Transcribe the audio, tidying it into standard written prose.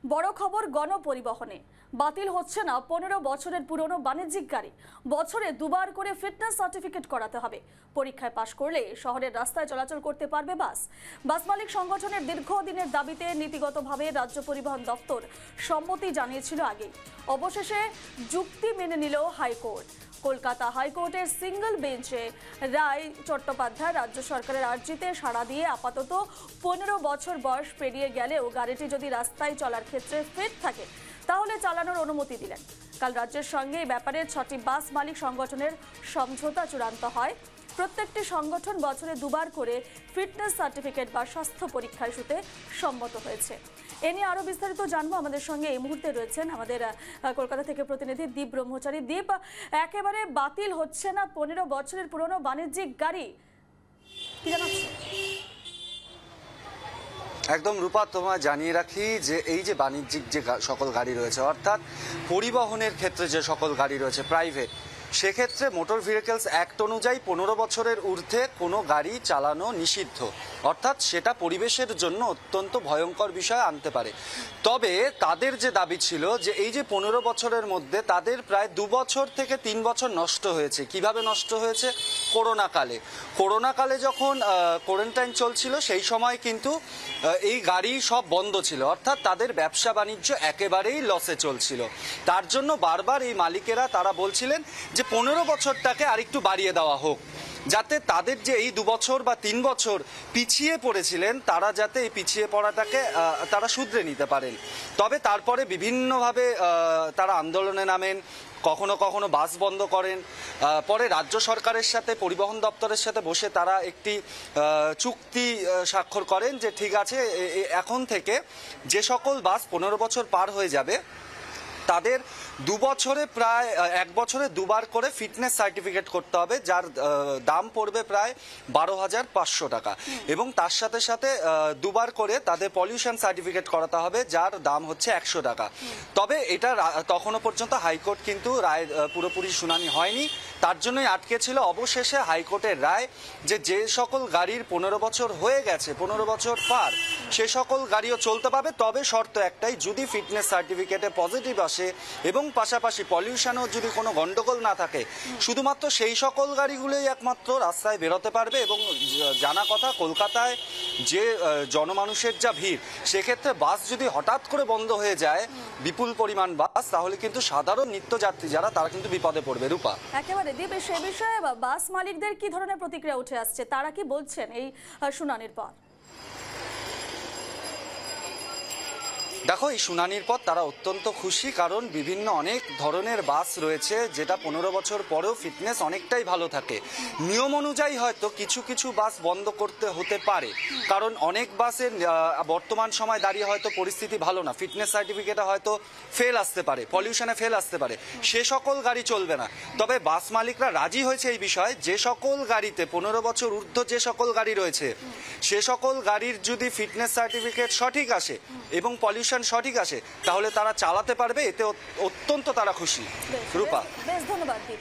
বড় খবর গণপরিবহনে বাতিল হচ্ছে না 15 বছরের পুরনো বাণিজ্যিক গাড়ি। বছরে দুবার করে ফিটনেস সার্টিফিকেট করাতে হবে। পরীক্ষায় পাশ করলে শহরের রাস্তায় চলাচল করতে পারবে বাস। বাস মালিক সংগঠনের দীর্ঘদিনের দাবিতে নীতিগতভাবে রাজ্য পরিবহন দপ্তর সম্মতি জানিয়েছিল আগে। অবশেষে যুক্তি মেনে নিল হাইকোর্ট। কলকাতা হাইকোর্টের সিঙ্গল বেঞ্চে রায় চট্টোপাধ্যায় রাজ্য সরকারের আর্জিতে সাড়া দিয়ে আপাতত 15 বছর বয়স পেরিয়ে গেলেও গাড়িটি যদি রাস্তায় চলার ক্ষেত্রে ফিট থাকে তাহলে চালানোর অনুমতি দিলেন। কাল রাজ্যের সঙ্গে এই ব্যাপারে 6টি বাস মালিক সংগঠনের সমঝোতা চূড়ান্ত হয়। প্রত্যেকটি সংগঠন বছরে দুবার করে ফিটনেস সার্টিফিকেট বা স্বাস্থ্য পরীক্ষা ইস্যুতে সম্মত হয়েছে। এ নিয়ে আরো বিস্তারিত জানবো। আমাদের সঙ্গে এই মুহূর্তে রয়েছেন আমাদের কলকাতা থেকে প্রতিনিধি দীপ ব্রহ্মচারী। দীপ, একেবারে বাতিল হচ্ছে না 15 বছরের পুরনো বাণিজ্যিক গাড়ি, কি জানাচ্ছেন? একদম রূপা, তোমায় জানিয়ে রাখি যে এই যে বাণিজ্যিক যে সকল গাড়ি রয়েছে, অর্থাৎ পরিবহনের ক্ষেত্রে যে সকল গাড়ি রয়েছে প্রাইভেট, সেক্ষেত্রে মোটর ভেহিকেলস অ্যাক্ট অনুযায়ী 15 বছরের ঊর্ধ্বে কোনো গাড়ি চালানো নিষিদ্ধ। অর্থাৎ সেটা পরিবেশের জন্য অত্যন্ত ভয়ঙ্কর বিষয় আনতে পারে। তবে তাদের যে দাবি ছিল যে এই যে 15 বছরের মধ্যে তাদের প্রায় 2 বছর থেকে 3 বছর নষ্ট হয়েছে। কিভাবে নষ্ট হয়েছে? করোনাকালে যখন কোয়ারেন্টাইন চলছিল সেই সময় কিন্তু এই গাড়ি সব বন্ধ ছিল, অর্থাৎ তাদের ব্যবসা বাণিজ্য একেবারেই লসে চলছিল। তার জন্য বারবার এই মালিকেরা তারা বলছিলেন যে 15 বছরটাকে আরেকটু বাড়িয়ে দেওয়া হোক, যাতে তাদের যে এই 2 বছর বা 3 বছর পিছিয়ে পড়েছিলেন তারা যাতে এই পিছিয়ে পড়াটাকে তারা শুধরে নিতে পারেন। তবে তারপরে বিভিন্নভাবে তারা আন্দোলনে নামেন, কখনো কখনো বাস বন্ধ করেন। পরে রাজ্য সরকারের সাথে পরিবহন দপ্তরের সাথে বসে তারা একটি চুক্তি স্বাক্ষর করেন যে ঠিক আছে, এখন থেকে যে সকল বাস 15 বছর পার হয়ে যাবে তাদের 2 বছরে প্রায় 1 বছরে দুবার করে ফিটনেস সার্টিফিকেট করতে হবে, যার দাম পড়বে প্রায় 12,500 টাকা। এবং তার সাথে সাথে দুবার করে তাদের পলিউশন সার্টিফিকেট করাতে হবে, যার দাম হচ্ছে 100 টাকা। তবে এটা তখনও পর্যন্ত হাইকোর্ট কিন্তু রায় পুরোপুরি শুনানি হয়নি, তার জন্যই আটকে ছিল। অবশেষে হাইকোর্টের রায় যে সকল গাড়ির 15 বছর হয়ে গেছে, 15 বছর পার, সে সকল গাড়িও চলতে পাবে। তবে শর্ত একটাই, যদি ফিটনেস সার্টিফিকেটে পজিটিভ আসে এবং পাশাপাশি পলিউশনও যদি কোনো গন্ডগোল না থাকে, শুধুমাত্র সেই সকল গাড়িগুলোই একমাত্র রাস্তায় বেরোতে পারবে। এবং জানা কথা, কলকাতায় যে জনমানুষের যা ভিড়, সেক্ষেত্রে বাস যদি হঠাৎ করে বন্ধ হয়ে যায়, বিপুল পরিমাণ বাস, তাহলে কিন্তু সাধারণ নিত্যযাত্রী যারা তারা কিন্তু বিপদে পড়বে। রূপা, একেবারে দীপ, সে বিষয়ে বাস মালিকদের কি ধরনের প্রতিক্রিয়া উঠে আসছে, তারা কি বলছেন এই শুনানির পর? দেখো, এই শুনানির পর তারা অত্যন্ত খুশি, কারণ বিভিন্ন অনেক ধরনের বাস রয়েছে যেটা 15 বছর পরেও ফিটনেস অনেকটাই ভালো থাকে। নিয়ম অনুযায়ী হয়তো কিছু কিছু বাস বন্ধ করতে হতে পারে, কারণ অনেক বাসের বর্তমান সময় দাঁড়িয়ে হয়তো পরিস্থিতি ভালো না, ফিটনেস সার্টিফিকেটে হয়তো ফেল আসতে পারে, পলিউশনে ফেল আসতে পারে, সে সকল গাড়ি চলবে না। তবে বাস মালিকরা রাজি হয়েছে এই বিষয়ে, যে সকল গাড়িতে 15 বছর ঊর্ধ্ব যে সকল গাড়ি রয়েছে, সে সকল গাড়ির যদি ফিটনেস সার্টিফিকেট সঠিক আসে এবং পলিউশন সঠিক আসে, তাহলে তারা চালাতে পারবে। এতে অত্যন্ত তারা খুশি। রূপা, বেশ ধন্যবাদ দীপ।